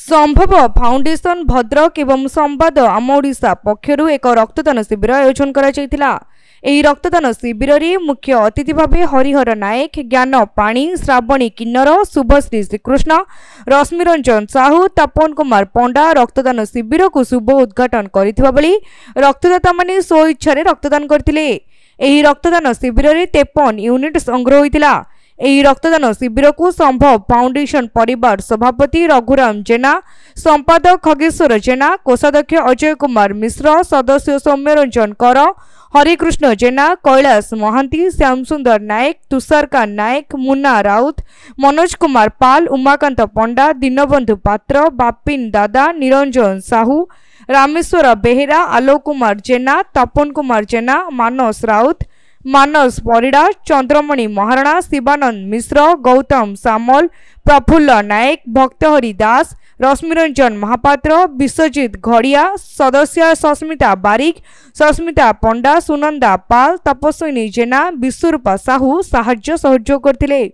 संभव फाउंडेशन भद्रक एवं संवाद आम ओडिशा पक्षर एक रक्तदान शिविर आयोजन करा रक्तदान शिविर में मुख्य अतिथि भाव हरिहर नायक, ज्ञान पाणी, श्रावणी किन्नर, शुभश्री श्रीकृष्ण, रश्मिरंजन साहू, तपन कुमार पंडा रक्तदान शिविर को शुभ उद्घाटन करथिबा बेले रक्तदाता माने स्व इच्छा रक्तदान करथिले। एही रक्तदान शिविर में 53 यूनिट संग्रह होइतिला। एही रक्तदान शिविर को संभव फाउंडेशन परिवार सभापति रघुराम जेना, संपादक खगेश्वर जेना, कोषाध्यक्ष अजय कुमार मिश्र, सदस्य सौम्यरंजन कर, हरिकृष्ण जेना, कैलाश महांती, श्यामसुंदर नायक, तुषारकांत नायक, मुन्ना राउत, मनोज कुमार पाल, उमाकांत पंडा, दीनबंधु पात्र, बापिन दादा, निरंजन साहू, रामेश्वर बेहेरा, आलोक कुमार जेना, तपन कुमार जेना, मानस राउत, मानस परिड़ा, चंद्रमणि महाराणा, शिवानंद मिश्र, गौतम सामल, प्रफुल्ल नायक, भक्तहरि दास, रश्मिरंजन महापात्र, विश्वजित घड़िया, सदस्य सस्मिता बारिक, सस्मिता पंडा, सुनंदा पाल, तपस्विनी जेना, विश्वरूपा साहू साहाय्य सहयोग करथिले।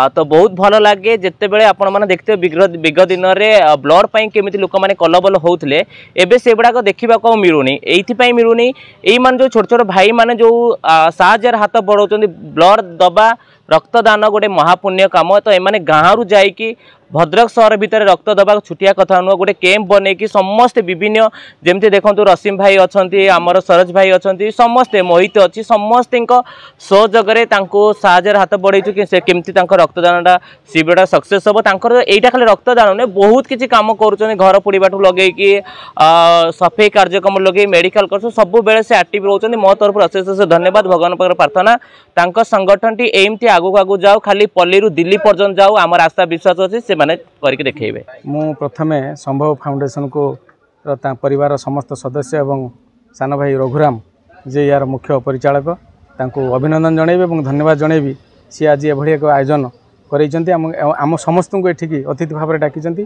तो बहुत भल लगे जिते बड़े आपण मैंने देखते विगत दिन में ब्लड पाई केमी लोक मैंने कलबल होते एवं से गुड़ाक देखा मिलूनी ये मिलूनी यही मान जो छोट छोट भाई मैंने जो साहार हाथ बढ़ाऊँ ब्लड दबा रक्तदान गोटे महापुण्य काम। तो एमाने गाँव रु जाइकी भद्रक सहर भितर रक्त दबा छुटिया कथा नुह गोटे कैंप बनईकि समस्ते विभिन्न जमती देखो रसीम भाई अच्छा आमर सरोज भाई अच्छा समस्ते मोहित अच्छी समस्त सहयोगरे साहाय्य हाथ बढ़े केमती रक्तदान शिविर सक्सेस हम यहाँ खाली रक्तदान ने बहुत किसी कम कर घर पोड़ा लगे सफाई कार्यक्रम लगे मेडिकल कर सब बेले से एक्टिव रोचे। मो तरफ अशेष अशेष धन्यवाद भगवान पाखे प्रार्थना संगठन टी एमती आगू आगू जाओ खाली पल्ली रु दिल्ली पर्यंत जाओ आम आशा विश्वास अच्छे करके देखेबे। मु प्रथमे संभव फाउंडेशन को परिवार समस्त सदस्य एवं सान भाई रघुराम जे यार मुख्य परिचालक तांको अभिनंदन जणेबे एवं धन्यवाद जणेबी। सी आज एभली एक आयोजन करैचंती आम समस्त को एठिकी अतिथि भाव डाकिचंती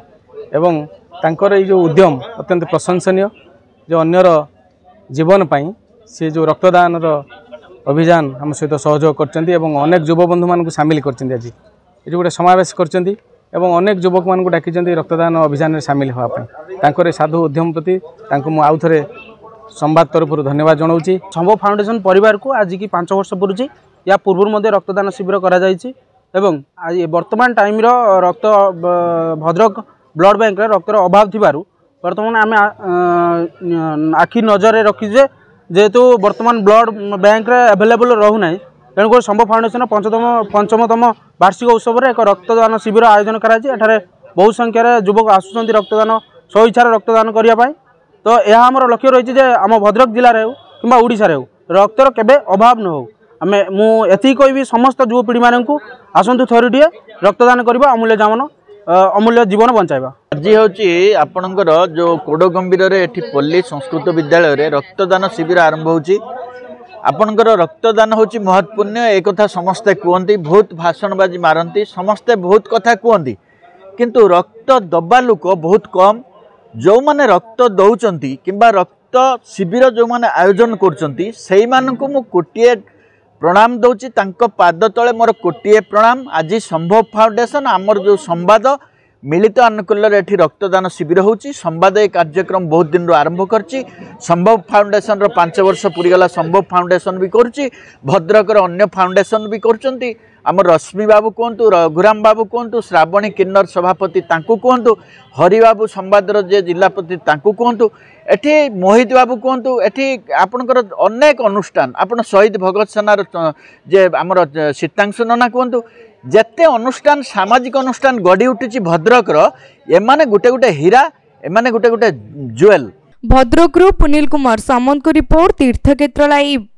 एवं तांकर ये जो उद्यम अत्यंत प्रशंसनीय जो अन्यर जीवन पाई से जो रक्तदान अभियान आम सहित सहयोग करचंती एवं अनेक युवा बंधु मान सामिल करचंती। आज ये गोटे समावेश करचंती एवं अनेक युवक मान डाकिचंती रक्तदान अभियान में सामिल होगा साधु उद्यम प्रति आउ थे संवाद तरफ धन्यवाद जनाऊँगी। संभव फाउंडेशन परिवार को आज की 5 वर्ष पूर्व या पूर्व रक्तदान शिविर करा वर्तमान टाइम रक्त भद्रक ब्लड बैंक रक्तर अभाव थिबारु वर्तमान आम आखि नजर रखीजे जेहेतु वर्तमान ब्लड बैंक अवेलेबल रहूना तेणुक संभव फाउंडेशन पंचमतम वार्षिक उत्सव एक रक्तदान शिविर आयोजन कराई। बहुत संख्यार युवक आसुँच रक्तदान स्व इच्छा रक्तदान करने। तो यह आमर लक्ष्य रही है आम भद्रक जिले हो कि ओडिशा हो रक्तर केबे अभाव न हो। आम मुझे कहबी समस्त युवपीढ़ी मानक आसतु थोड़े रक्तदान करवा अमूल्य जीवन बचाइबा। आज हूँ आपणकर जो कोडगंभीर एठी पल्ली संस्कृत विद्यालय रक्तदान शिविर आरंभ होची। आपणकर रक्तदान होची महत्वपूर्ण एक कथा समस्ते कहते बहुत भाषणबाजी मारती समस्ते बहुत कथा कहती किंतु रक्त दबा लोक बहुत कम। जो माने रक्त दौरान किंबा रक्त शिविर जो माने आयोजन करचंती सेई मानकु मु कोटिए प्रणाम दौची तांको पाद तले मोर कोटिए प्रणाम। आज संभव फाउंडेशन आमर जो संवाद मिलित अनुकूल एठी रक्तदान शिविर होची संवाद ये कार्यक्रम बहुत दिन आरंभ करची। संभव फाउंडेशन रो 5 वर्ष पूरीगला संभव फाउंडेशन भी करची भद्रकर अन्य फाउंडेशन भी करचंती। आमर रश्मि बाबू कहतु रघुराम बाबू कहतु श्रावणी किन्नर सभापति तांकु कहतु हरिबाबू संवादर जे जिलापति तांकु कहतु एठी मोहित बाबू कहतु एठी आपणकर अनेक अनुष्ठान आपण शहीद भगत सेनार जे आमर सीतांशु नना कहतु जेते अनुष्ठान सामाजिक अनुष्ठान गढ़ी उठी भद्रकर एमाने गोटे गोटे हीरा एमाने गोटे गोटे ज्वेल। भद्रक पुनील कुमार सामंत को रिपोर्ट तीर्थक्षेत्र लाइव।